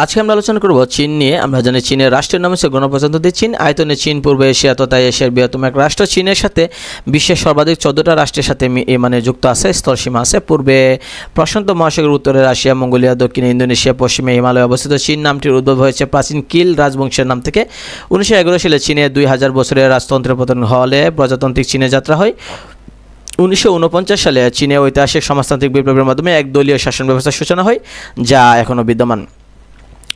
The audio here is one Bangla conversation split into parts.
আজকে আমরা আলোচনা করব চীন নিয়ে। আমরা জানি চীনের রাষ্ট্রের নাম হচ্ছে গণপ্রজাতন্ত্রী চীন। আয়তনে চীন পূর্ব এশিয়া তথা এশিয়ার বৃহত্তম এক রাষ্ট্র। চীনের সাথে বিশ্বের সর্বাধিক 14টা রাষ্ট্রের সাথে যুক্ত আছে, স্থলসীমা আছে। পূর্বে প্রশান্ত মহাসাগর, উত্তরে রাশিয়া, মঙ্গোলিয়া, দক্ষিণে ইন্দোনেশিয়া, পশ্চিমে হিমালয় অবস্থিত। চীন নামটির উদ্ভব হয়েছে প্রাচীন কিল রাজবংশের নাম থেকে। 1911 সালে চীনে 2000 বছরের রাজতন্ত্রের পতন হলে প্রজাতান্ত্রিক চীনে যাত্রা হয়। 1949 সালে চীনে ঐতিহাসিক সমাজতান্ত্রিক বিপ্লবের মাধ্যমে একদলীয় শাসন ব্যবস্থার সূচনা হয়, যা এখনও বিদ্যমান।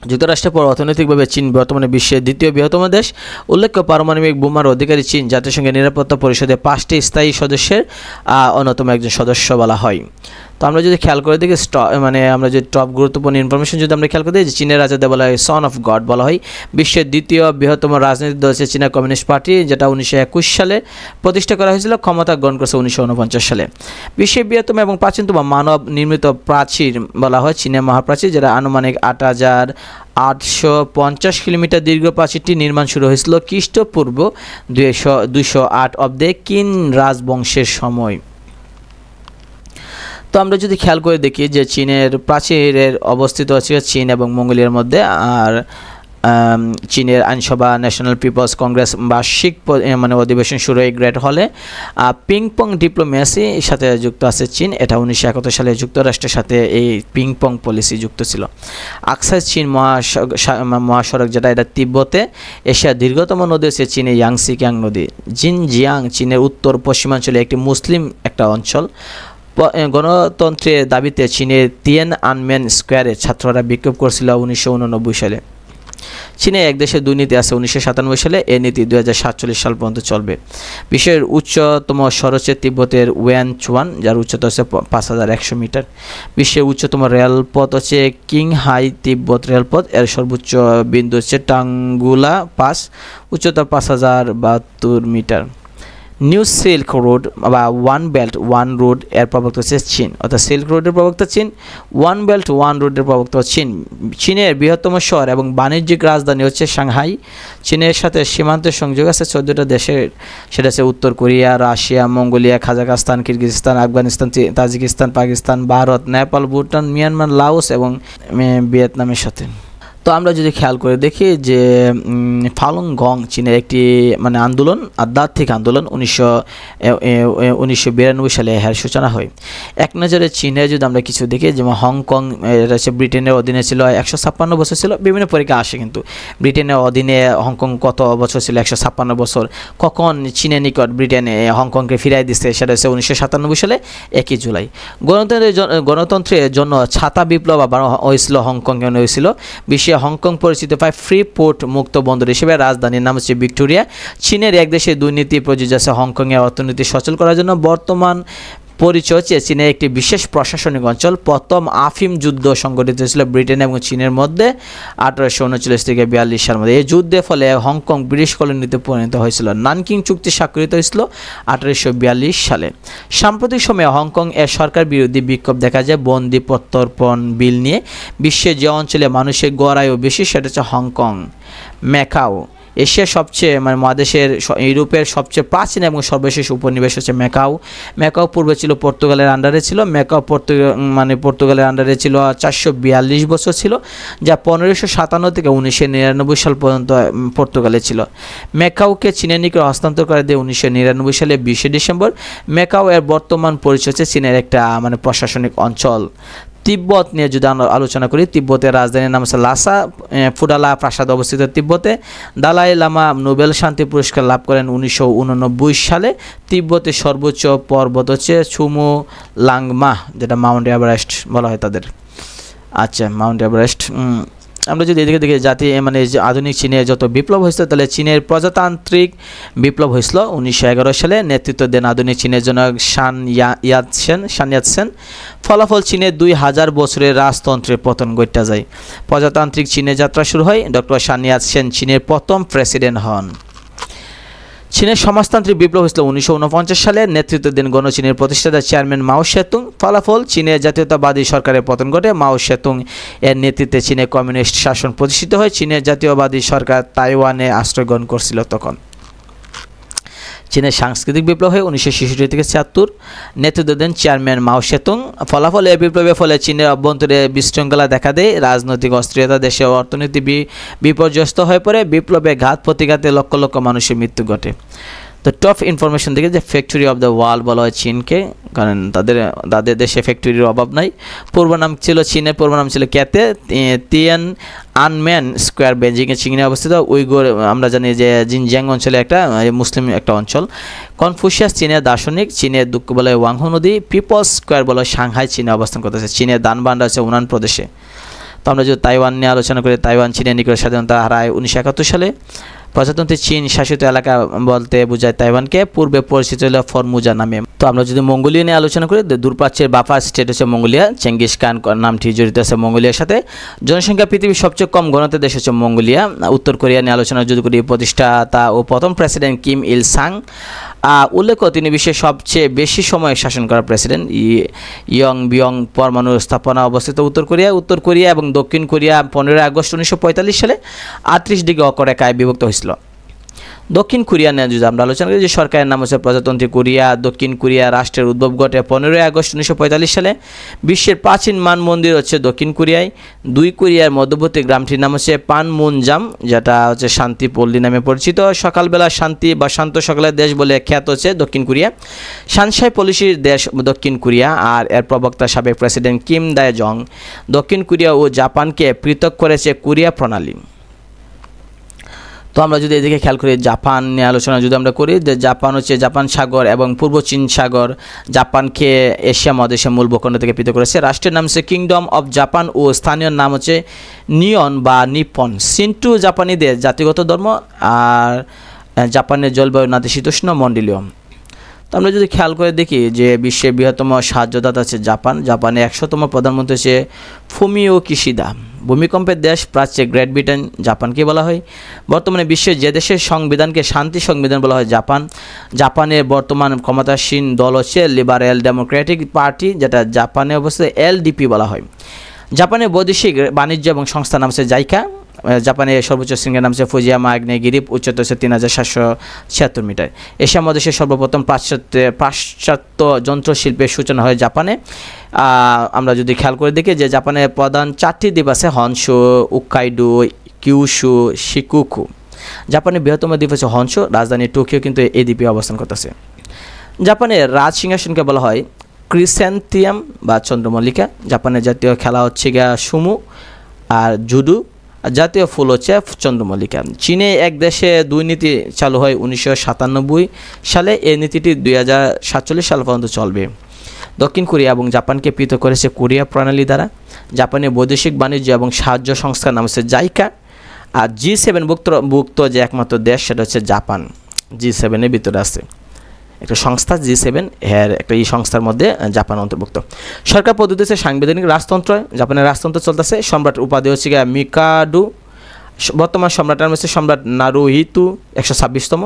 যুক্তরাষ্ট্রের পর অর্থনৈতিকভাবে চীন বর্তমানে বিশ্বের দ্বিতীয় বৃহত্তম দেশ। উল্লেখ্য, পারমাণবিক বোমার অধিকারী চীন জাতিসংঘের নিরাপত্তা পরিষদে 5টি স্থায়ী সদস্যের অন্যতম একজন সদস্য বলা হয়। তো আমরা যদি খেয়াল করে দেখি আমরা যদি টপ গুরুত্বপূর্ণ ইনফরমেশন যদি আমরা খেয়াল করে দিই, চীনের রাজাদের বলা হয় সন অফ গড বলা হয়। বিশ্বের দ্বিতীয় বৃহত্তম রাজনৈতিক দল হচ্ছে চীনা কমিউনিস্ট পার্টি, যেটা 1921 সালে প্রতিষ্ঠা করা হয়েছিল। ক্ষমতা গ্রহণ করেছে 1949 সালে। বিশ্বের বৃহত্তম এবং প্রাচীনতম মানব নির্মিত প্রাচীর বলা হয় চীনের মহাপ্রাচীর, যেটা আনুমানিক 8,850 কিলোমিটার দীর্ঘ। প্রাচীরটি নির্মাণ শুরু হয়েছিল খ্রিস্টপূর্ব 208 অব্দে কিন রাজবংশের সময়। তো আমরা যদি খেয়াল করে দেখি যে চীনের প্রাচীরের অবস্থিত আছে চীন এবং মঙ্গোলিয়ার মধ্যে। আর চীনের আইনসভা ন্যাশনাল পিপলস কংগ্রেস বার্ষিক অধিবেশন শুরু হয় গ্রেট হলে। পিংপং ডিপ্লোমেসির সাথে যুক্ত আছে চীন। এটা 1971 সালে যুক্তরাষ্ট্রের সাথে এই পিংপং পলিসি যুক্ত ছিল। আকসাই চীন মহাসড়ক, যেটা এটা তিব্বতে। এশিয়ার দীর্ঘতম নদী হচ্ছে চীনের ইয়াংসি কিয়াং নদী। জিনজিয়াং চীনের উত্তর পশ্চিমাঞ্চলে একটি মুসলিম অঞ্চল। গণতন্ত্রের দাবিতে চীনের তিয়ানআনমেন স্কোয়ারে ছাত্ররা বিক্ষোভ করেছিল 1989 সালে। চীনে এক দেশে দুই নীতি আছে 1997 সালে। এই নীতি 2047 সাল পর্যন্ত চলবে। বিশ্বের উচ্চতম শহর হচ্ছে তিব্বতের ওয়ানচুয়ান, যার উচ্চতা হচ্ছে 5100 মিটার। বিশ্বের উচ্চতম রেলপথ হচ্ছে কিংহাই তিব্বত রেলপথ। এর সর্বোচ্চ বিন্দু হচ্ছে টাঙ্গুলা পাস, উচ্চতা 5072 মিটার। নিউ সিল্ক রোড বা ওয়ান বেল্ট ওয়ান রোড এর প্রবক্তা হচ্ছে চীন, অর্থাৎ সিল্ক রোডের প্রবক্তা চীন, ওয়ান বেল্ট ওয়ান রোডের প্রবক্তা চীন। চীনের বৃহত্তম শহর এবং বাণিজ্যিক রাজধানী হচ্ছে সাংহাই। চীনের সাথে সীমান্তের সংযোগ আছে 14টা দেশের, সেটা হচ্ছে উত্তর Korea, Russia, Mongolia, Kazakhstan, Kyrgyzstan, Afghanistan, Tajikistan, Pakistan, Bharat, Nepal, Bhutan, Myanmar, Laos এবং ভিয়েতনামের সাথে। তো আমরা যদি খেয়াল করে দেখি যে ফালুন গং চীনের একটি আন্দোলন, আধ্যাত্মিক আন্দোলন 1992 সালে এর সূচনা হয়। এক নজরে চীনে যদি আমরা কিছু দেখি, যেমন হংকং, এটা হচ্ছে ব্রিটেনের অধীনে ছিল, 156 বছর ছিল। বিভিন্ন পরীক্ষা আসে, কিন্তু ব্রিটেনের অধীনে হংকং কত বছর ছিল? 156 বছর। কখন চীনের নিকট ব্রিটেনে হংকংকে ফিরাই দিচ্ছে? সেটা হচ্ছে 1997 সালে 1 জুলাই। গণতন্ত্রের জন্য ছাতা বিপ্লব আবার হয়েছিল, হংকংয়ে হয়েছিল। বিশ্বে হংকং পরিচিত পায় ফ্রি পোর্ট, মুক্ত বন্দর হিসেবে। রাজধানীর নাম হচ্ছে ভিক্টোরিয়া। চীনের এক দেশে দুর্নীতি প্রযোজ্য আছে হংকংয়ের অর্থনীতি সচল করার জন্য। বর্তমান পরিচয় হচ্ছে চীনের একটি বিশেষ প্রশাসনিক অঞ্চল। প্রথম আফিম যুদ্ধ সংঘটিত হয়েছিল ব্রিটেন এবং চীনের মধ্যে 1839 থেকে 42 সালের মধ্যে। এই যুদ্ধের ফলে হংকং ব্রিটিশ কলোনিতে পরিণত হয়েছিল। নানকিং চুক্তি স্বাক্ষরিত হয়েছিল 1842 সালে। সাম্প্রতিক সময়ে হংকং এর সরকার বিরোধী বিক্ষোভ দেখা যায় বন্দি প্রত্যর্পণ বিল নিয়ে। বিশ্বের যে অঞ্চলে মানুষের গড় আয়ু বেশি সেটা হচ্ছে হংকং। ম্যাকাও এশিয়ার সবচেয়ে মহাদেশের ইউরোপের সবচেয়ে প্রাচীন এবং সর্বশেষ উপনিবেশ হচ্ছে ম্যাকাও। ম্যাকাও পূর্বে ছিল পর্তুগালের আন্ডারে ছিল। ম্যাকাও পর্তুগালের আন্ডারে ছিল 442 বছর ছিল, যা 1557 থেকে 1999 সাল পর্যন্ত পর্তুগালে ছিল। ম্যাকাওকে চীনের নিকট হস্তান্তর করে দেয় 1999 সালে 20 ডিসেম্বর। ম্যাকাও এর বর্তমান পরিচয় হচ্ছে চীনের একটা প্রশাসনিক অঞ্চল। তিব্বত নিয়ে যদি আমরা আলোচনা করি, তিব্বতের রাজধানীর নাম হচ্ছে লাসা। ফুডালা প্রাসাদ অবস্থিত তিব্বতে। দালাই লামা নোবেল শান্তি পুরস্কার লাভ করেন 1989 সালে। তিব্বতের সর্বোচ্চ পর্বত হচ্ছে ছুমু লাংমা, যেটা মাউন্ট এভারেস্ট বলা হয় তাদের। আচ্ছা, মাউন্ট এভারেস্ট। আমরা যদি এদিকে দেখি যে আধুনিক চীনে যত বিপ্লব হয়েছিল, তাহলে চীনের প্রজাতান্ত্রিক বিপ্লব হয়েছিল 1911 সালে। নেতৃত্ব দেন আধুনিক চীনের জনক শান ইয়াতসেন। ফলাফল চীনের 2000 বছরের রাজতন্ত্রের পতন ঘটে যায়। প্রজাতান্ত্রিক চীনে যাত্রা শুরু হয়। ডক্টর শান ইয়াতসেন চীনের প্রথম প্রেসিডেন্ট হন। চীনের সমাজতান্ত্রিক বিপ্লব হয়েছিল 1949 সালে। নেতৃত্ব দেন গণচীনের প্রতিষ্ঠাতা চেয়ারম্যান মাও সেতুং। ফলাফল চীনের জাতীয়তাবাদী সরকারের পতন ঘটে। মাও সেতুং এর নেতৃত্বে চীনে কমিউনিস্ট শাসন প্রতিষ্ঠিত হয়। চীনের জাতীয়তাবাদী সরকার তাইওয়ানে আশ্রয় গ্রহণ করছিল তখন। চীনের সাংস্কৃতিক বিপ্লব হয় 1966 থেকে 76, নেতৃত্ব দেন চেয়ারম্যান মাও সেতুং। ফলাফল এই বিপ্লবের ফলে চীনের অভ্যন্তরে বিশৃঙ্খলা দেখা দেয়, রাজনৈতিক অস্থিরতা, দেশের অর্থনীতি বিপর্যস্ত হয়ে পড়ে, বিপ্লবে ঘাত প্রতিঘাতে লক্ষ লক্ষ মানুষের মৃত্যু ঘটে। তো টপ ইনফরমেশন থেকে যে ফ্যাক্টরি অফ দ্য ওয়ার্ল্ড বলা হয় চীনকে, কারণ তাদের দেশে ফ্যাক্টরির অভাব নাই। পূর্ব নাম ছিল চীনের পূর্ব নাম ছিল ক্যাতে তিয়ান আনম্যান স্কোয়ার, বেজিংয়ে চীনে অবস্থিত। উইগুর আমরা জানি যে জিনজিয়াং অঞ্চলে একটা মুসলিম একটা অঞ্চল। কনফুসিয়াস চীনের দার্শনিক, চীনের দুঃখ বলা হয় ওয়াংহো নদী। পিপলস স্কোয়ার বলা হয় সাংহাই চীনে অবস্থান করতেছে। চীনের দানবান্ডা আছে উনান প্রদেশে। তো আমরা যদি তাইওয়ান নিয়ে আলোচনা করি, তাইওয়ান চীনের নিকট স্বাধীনতা হারায় 1971 সালে। প্রজাতন্ত্রী চীন শাসিত এলাকা বলতে বোঝায় তাইওয়ানকে, পূর্বে পরিচিত ছিল ফরমুজা নামে। তো আমরা যদি মঙ্গোলিয়া নিয়ে আলোচনা করি, দূরপ্রাচ্যের বাফার স্টেট হচ্ছে মঙ্গোলিয়া। চেঙ্গিস খান নামটি জড়িত আছে মঙ্গোলিয়ার সাথে। জনসংখ্যা পৃথিবীর সবচেয়ে কম ঘনত্বের দেশ হচ্ছে মঙ্গোলিয়া। উত্তর কোরিয়া নিয়ে আলোচনা যদি করি, প্রতিষ্ঠাতা ও প্রথম প্রেসিডেন্ট কিম ইল সাং। উল্লেখ্য তিনি বিশ্বের সবচেয়ে বেশি সময় শাসন করা প্রেসিডেন্ট। ইয়ং বিয়ং পরমাণু স্থাপনা অবস্থিত উত্তর কোরিয়া। উত্তর কোরিয়া এবং দক্ষিণ কোরিয়া 15 আগস্ট 1945 সালে 38 ডিগ্রি অক্ষরেখায় বিভক্ত হয়েছিল। দক্ষিণ কোরিয়া নিয়ে যদি আমরা আলোচনা করি, যে সরকারের নাম হচ্ছে প্রজাতন্ত্রী কোরিয়া। দক্ষিণ কোরিয়া রাষ্ট্রের উদ্ভব ঘটে 15 আগস্ট 1945 সালে। বিশ্বের প্রাচীন মান মন্দির হচ্ছে দক্ষিণ কোরিয়ায়। দুই কোরিয়ার মধ্যবর্তী গ্রামটির নাম হচ্ছে পানমুনজাম, যেটা হচ্ছে শান্তি পল্লী নামে পরিচিত। সকালবেলা শান্তি বা শান্ত সকালের দেশ বলে খ্যাত হচ্ছে দক্ষিণ কোরিয়া। সানশাই পলিসির দেশ দক্ষিণ কোরিয়া। আর এর প্রবক্তা সাবেক প্রেসিডেন্ট কিম দায় জং দক্ষিণ কোরিয়া ও জাপানকে পৃথক করেছে কোরিয়া প্রণালী। তো আমরা যদি এদিকে খেয়াল করি, জাপান নিয়ে আলোচনা যদি আমরা করি, যে জাপান হচ্ছে জাপান সাগর এবং পূর্ব চীন সাগর জাপানকে এশিয়া মহাদেশের মূল ভূখণ্ড থেকে পৃথক করেছে। রাষ্ট্রের নাম হচ্ছে কিংডম অফ জাপান ও স্থানীয় নাম হচ্ছে নিয়ন বা নিপন। সিন্টু জাপানিদের জাতিগত ধর্ম। আর জাপানের জলবায়ু নাতিশীতোষ্ণ মণ্ডলীয়। তো আমরা যদি খেয়াল করে দেখি যে বিশ্বের বৃহত্তম সাহায্যদাতা আছে জাপান। জাপানে 100তম প্রধানমন্ত্রী হচ্ছে ফুমিও কিশিদা। ভূমিকম্পের দেশ প্রাচ্যে গ্রেট ব্রিটেন জাপানকে বলা হয়। বর্তমানে বিশ্বের যে দেশের সংবিধানকে শান্তি সংবিধান বলা হয় জাপান। জাপানের বর্তমান ক্ষমতাসীন দল হচ্ছে লিবারেল ডেমোক্রেটিক পার্টি, যেটা জাপানে অবস্থিত এলডিপি বলা হয়। জাপানের বৈদেশিক বাণিজ্য এবং সংস্থার নাম হচ্ছে জাইকা। জাপানের সর্বোচ্চ শৃঙ্গের নাম হচ্ছে ফুজিয়ামা আগ্নেয়গিরি, উচ্চতা হচ্ছে 3776 মিটার। এশিয়া মহাদেশের সর্বপ্রথম পাশ্চাত্য যন্ত্রশিল্পের সূচনা হয় জাপানে। আমরা যদি খেয়াল করে দেখি যে জাপানের প্রধান 4টি দ্বীপ আছে, হনশু, উক্কাইডো, কিউশু, শিকুকু। জাপানের বৃহত্তম দ্বীপ হচ্ছে হনশু। রাজধানী টোকিও কিন্তু এই দ্বীপে অবস্থান করতেছে। জাপানের রাজ সিংহাসনকে বলা হয় ক্রিস্যান্থিয়াম বা চন্দ্রমল্লিকা। জাপানের জাতীয় খেলা হচ্ছে গিয়া সুমু আর জুডু। জাতীয় ফুল হচ্ছে চন্দ্রমল্লিকা। চীনে এক দেশে দুই নীতি চালু হয় 1997 সালে। এই নীতিটি 2047 সাল পর্যন্ত চলবে। দক্ষিণ কোরিয়া এবং জাপানকে পৃথক করেছে কোরিয়া প্রণালী দ্বারা। জাপানের বৈদেশিক বাণিজ্য এবং সাহায্য সংস্থার নাম হচ্ছে জাইকা। আর G7 ভুক্ত যে একমাত্র দেশ সেটা হচ্ছে জাপান। G7-এর ভিতরে আছে একটা সংস্থা G7, এর একটা এই সংস্থার মধ্যে জাপান অন্তর্ভুক্ত। সরকার পদ্ধতি হচ্ছে সাংবিধানিক রাজতন্ত্র। জাপানের রাজতন্ত্র চলতেছে। সম্রাট উপাধি হচ্ছে মিকাডু। বর্তমান সম্রাটের নাম হচ্ছে সম্রাট নারুহিতু, 126তম।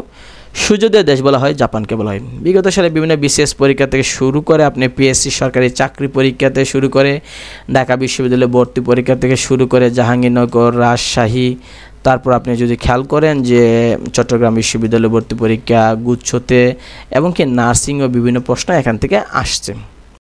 সূর্যোদয় দেশ বলা হয় জাপানকে বলা হয়। বিগত সালে বিভিন্ন বিশেষ পরীক্ষা থেকে শুরু করে আপনি পিএসসি সরকারি চাকরি পরীক্ষা থেকে শুরু করে ঢাকা বিশ্ববিদ্যালয়ে ভর্তি পরীক্ষা থেকে শুরু করে জাহাঙ্গীরনগর, রাজশাহী, তারপর আপনি যদি খেয়াল করেন যে চট্টগ্রাম বিশ্ববিদ্যালয় ভর্তি পরীক্ষা, গুচ্ছতে এবং কি নার্সিং ও বিভিন্ন প্রশ্ন এখান থেকে আসছে।